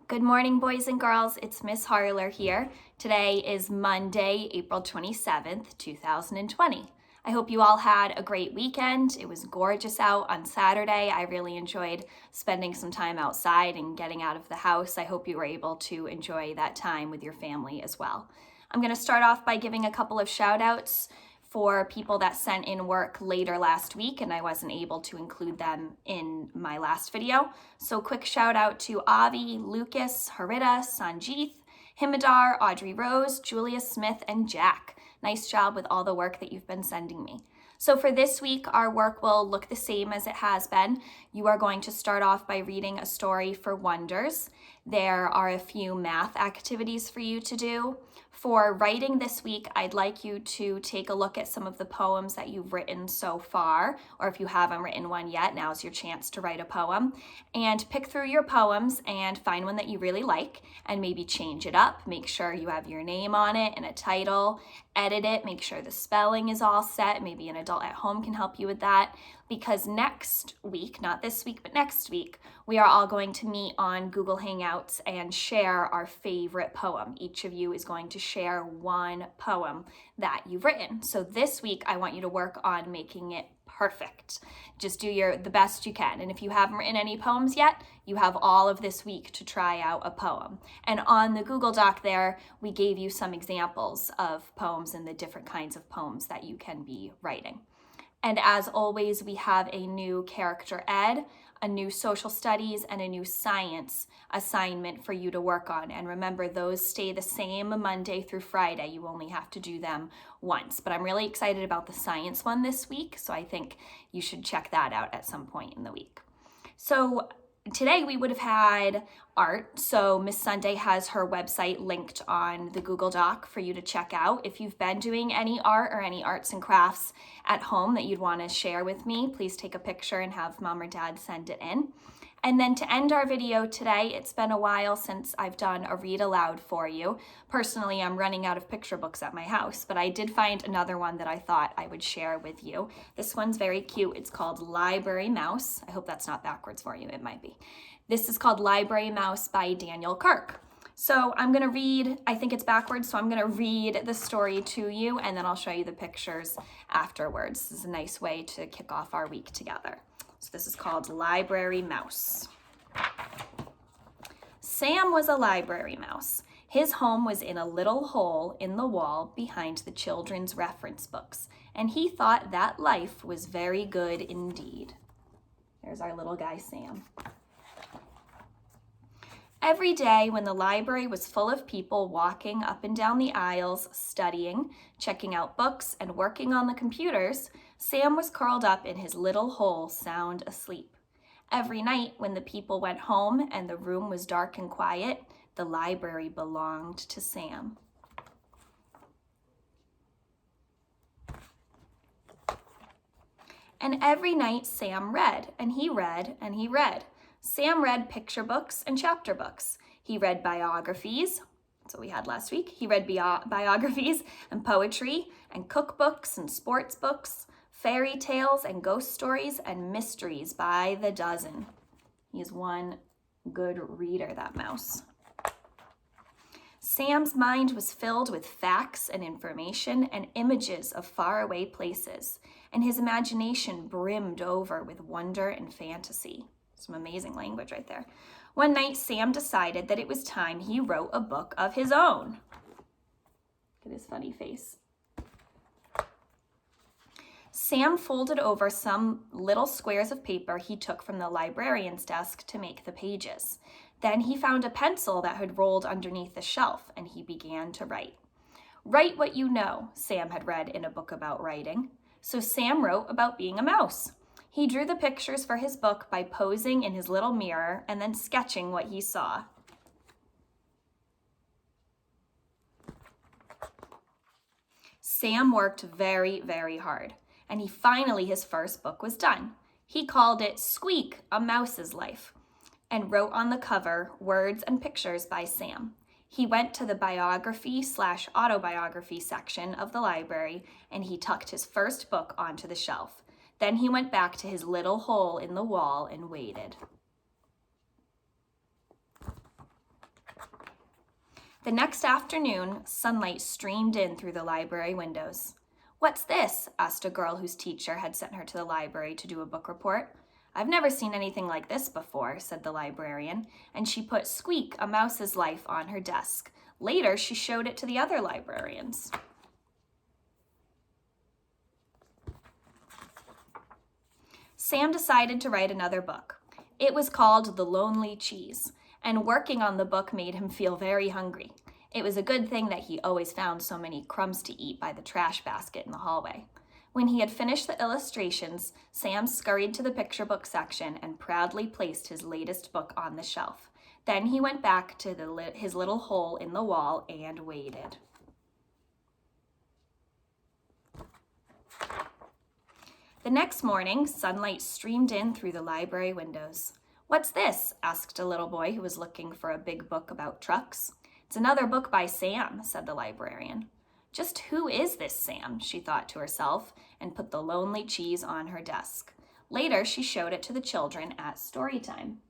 Good morning, boys and girls. It's Miss Harler here. Today is Monday, April 27th, 2020. I hope you all had a great weekend. It was gorgeous out on Saturday. I really enjoyed spending some time outside and getting out of the house. I hope you were able to enjoy that time with your family as well. I'm going to start off by giving a couple of shout outs for people that sent in work later last week and I wasn't able to include them in my last video. So quick shout out to Avi, Lucas, Harita, Sanjeeth, Himadar, Audrey Rose, Julia Smith, and Jack. Nice job with all the work that you've been sending me. So for this week, our work will look the same as it has been. You are going to start off by reading a story for Wonders. There are a few math activities for you to do. For writing this week, I'd like you to take a look at some of the poems that you've written so far, or if you haven't written one yet, now's your chance to write a poem, and pick through your poems and find one that you really like, and maybe change it up, make sure you have your name on it and a title, edit it, make sure the spelling is all set, maybe an adult at home can help you with that, because next week, not this week, but next week, we are all going to meet on Google Hangouts and share our favorite poem. Each of you is going to share one poem that you've written. So this week, I want you to work on making it perfect. Just do the best you can. And if you haven't written any poems yet, you have all of this week to try out a poem. And on the Google Doc there, we gave you some examples of poems and the different kinds of poems that you can be writing. And as always, we have a new character ed, a new social studies, and a new science assignment for you to work on. And remember, those stay the same Monday through Friday. You only have to do them once. But I'm really excited about the science one this week, so I think you should check that out at some point in the week. So today we would have had art. So Miss Sunday has her website linked on the Google Doc for you to check out. If you've been doing any art or any arts and crafts at home that you'd want to share with me, please take a picture and have mom or dad send it in. And then to end our video today, it's been a while since I've done a read aloud for you. Personally, I'm running out of picture books at my house, but I did find another one that I thought I would share with you. This one's very cute. It's called Library Mouse. I hope that's not backwards for you. It might be. This is called Library Mouse by Daniel Kirk. So I'm going to read, I think it's backwards, so I'm going to read the story to you and then I'll show you the pictures afterwards. This is a nice way to kick off our week together. So this is called Library Mouse. Sam was a library mouse. His home was in a little hole in the wall behind the children's reference books, and he thought that life was very good indeed. There's our little guy, Sam. Every day when the library was full of people walking up and down the aisles, studying, checking out books, and working on the computers, Sam was curled up in his little hole, sound asleep. Every night when the people went home and the room was dark and quiet, the library belonged to Sam. And every night Sam read, and he read, and he read. Sam read picture books and chapter books. He read biographies. That's what we had last week. He read biographies and poetry and cookbooks and sports books, fairy tales and ghost stories and mysteries by the dozen. He's one good reader, that mouse. Sam's mind was filled with facts and information and images of faraway places, and his imagination brimmed over with wonder and fantasy. Some amazing language right there. One night, Sam decided that it was time he wrote a book of his own. Look at his funny face. Sam folded over some little squares of paper he took from the librarian's desk to make the pages. Then he found a pencil that had rolled underneath the shelf, and he began to write. Write what you know, Sam had read in a book about writing. So Sam wrote about being a mouse. He drew the pictures for his book by posing in his little mirror and then sketching what he saw. Sam worked very, very hard, and his first book was done. He called it Squeak, A Mouse's Life, and wrote on the cover words and pictures by Sam. He went to the biography/autobiography section of the library, and he tucked his first book onto the shelf. Then he went back to his little hole in the wall and waited. The next afternoon, sunlight streamed in through the library windows. "What's this?" asked a girl whose teacher had sent her to the library to do a book report. "I've never seen anything like this before," said the librarian, and she put Squeak, a mouse's life, on her desk. Later, she showed it to the other librarians. Sam decided to write another book. It was called The Lonely Cheese, and working on the book made him feel very hungry. It was a good thing that he always found so many crumbs to eat by the trash basket in the hallway. When he had finished the illustrations, Sam scurried to the picture book section and proudly placed his latest book on the shelf. Then he went back to his little hole in the wall and waited. The next morning, sunlight streamed in through the library windows. "What's this?" asked a little boy who was looking for a big book about trucks. "It's another book by Sam," said the librarian. "Just who is this Sam?" she thought to herself, and put The Lonely Cheese on her desk. Later, she showed it to the children at story time.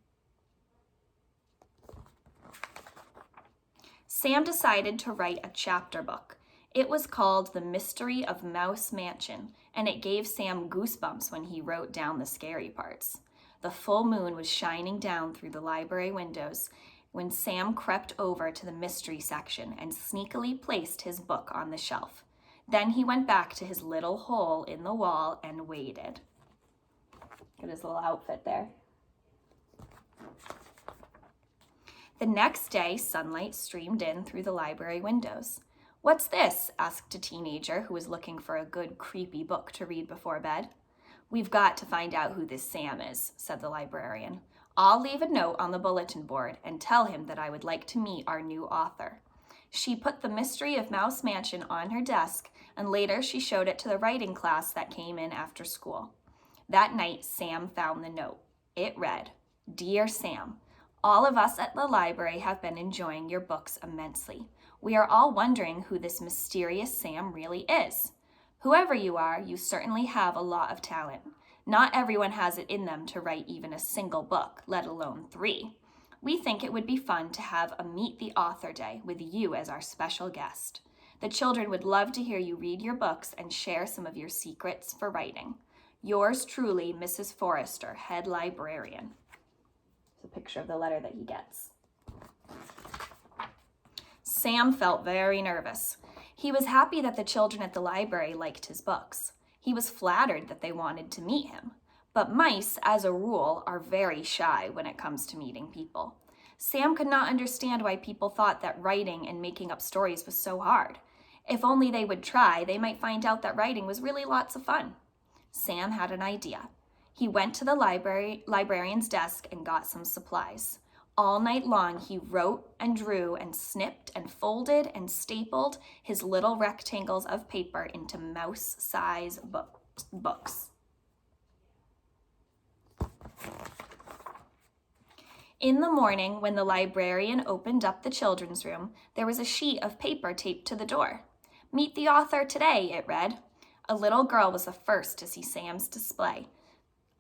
Sam decided to write a chapter book. It was called The Mystery of Mouse Mansion, and it gave Sam goosebumps when he wrote down the scary parts. The full moon was shining down through the library windows when Sam crept over to the mystery section and sneakily placed his book on the shelf. Then he went back to his little hole in the wall and waited. Look at his little outfit there. The next day, sunlight streamed in through the library windows. "What's this?" asked a teenager who was looking for a good, creepy book to read before bed. "We've got to find out who this Sam is," said the librarian. "I'll leave a note on the bulletin board and tell him that I would like to meet our new author." She put The Mystery of Mouse Mansion on her desk, and later she showed it to the writing class that came in after school. That night, Sam found the note. It read, "Dear Sam, all of us at the library have been enjoying your books immensely. We are all wondering who this mysterious Sam really is. Whoever you are, you certainly have a lot of talent. Not everyone has it in them to write even a single book, let alone 3. We think it would be fun to have a Meet the Author Day with you as our special guest. The children would love to hear you read your books and share some of your secrets for writing. Yours truly, Mrs. Forrester, Head Librarian." It's a picture of the letter that he gets. Sam felt very nervous. He was happy that the children at the library liked his books. He was flattered that they wanted to meet him. But mice, as a rule, are very shy when it comes to meeting people. Sam could not understand why people thought that writing and making up stories was so hard. If only they would try, they might find out that writing was really lots of fun. Sam had an idea. He went to the librarian's desk and got some supplies. All night long, he wrote and drew and snipped and folded and stapled his little rectangles of paper into mouse-size books. In the morning, when the librarian opened up the children's room, there was a sheet of paper taped to the door. "Meet the author today," it read. A little girl was the first to see Sam's display,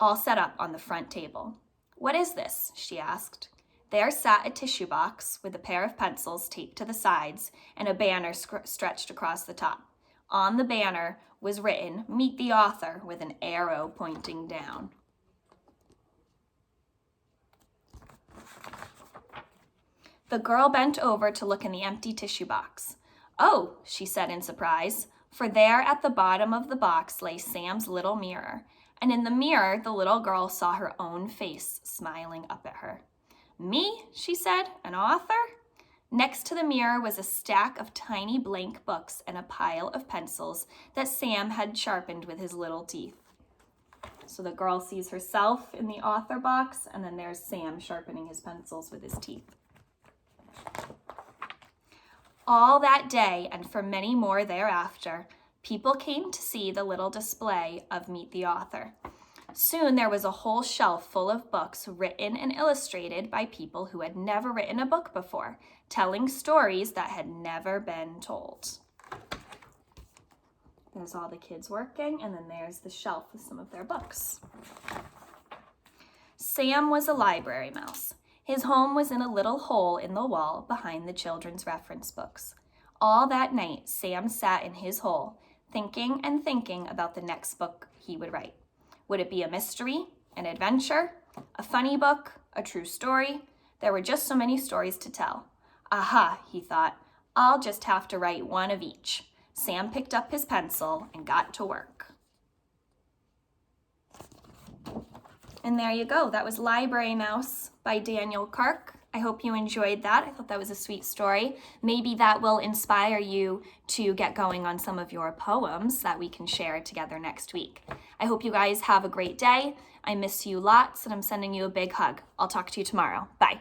all set up on the front table. "What is this?" she asked. There sat a tissue box with a pair of pencils taped to the sides and a banner stretched across the top. On the banner was written, "Meet the Author," with an arrow pointing down. The girl bent over to look in the empty tissue box. "Oh," she said in surprise, for there at the bottom of the box lay Sam's little mirror, and in the mirror the little girl saw her own face smiling up at her. "Me?" she said, "an author?" Next to the mirror was a stack of tiny blank books and a pile of pencils that Sam had sharpened with his little teeth. So the girl sees herself in the author box, and then there's Sam sharpening his pencils with his teeth. All that day, and for many more thereafter, people came to see the little display of Meet the Author. Soon there was a whole shelf full of books written and illustrated by people who had never written a book before, telling stories that had never been told. There's all the kids working, and then there's the shelf with some of their books. Sam was a library mouse. His home was in a little hole in the wall behind the children's reference books. All that night, Sam sat in his hole, thinking and thinking about the next book he would write. Would it be a mystery, an adventure, a funny book, a true story? There were just so many stories to tell. Aha, he thought, I'll just have to write one of each. Sam picked up his pencil and got to work. And there you go. That was Library Mouse by Daniel Kirk. I hope you enjoyed that. I thought that was a sweet story. Maybe that will inspire you to get going on some of your poems that we can share together next week. I hope you guys have a great day. I miss you lots, and I'm sending you a big hug. I'll talk to you tomorrow. Bye.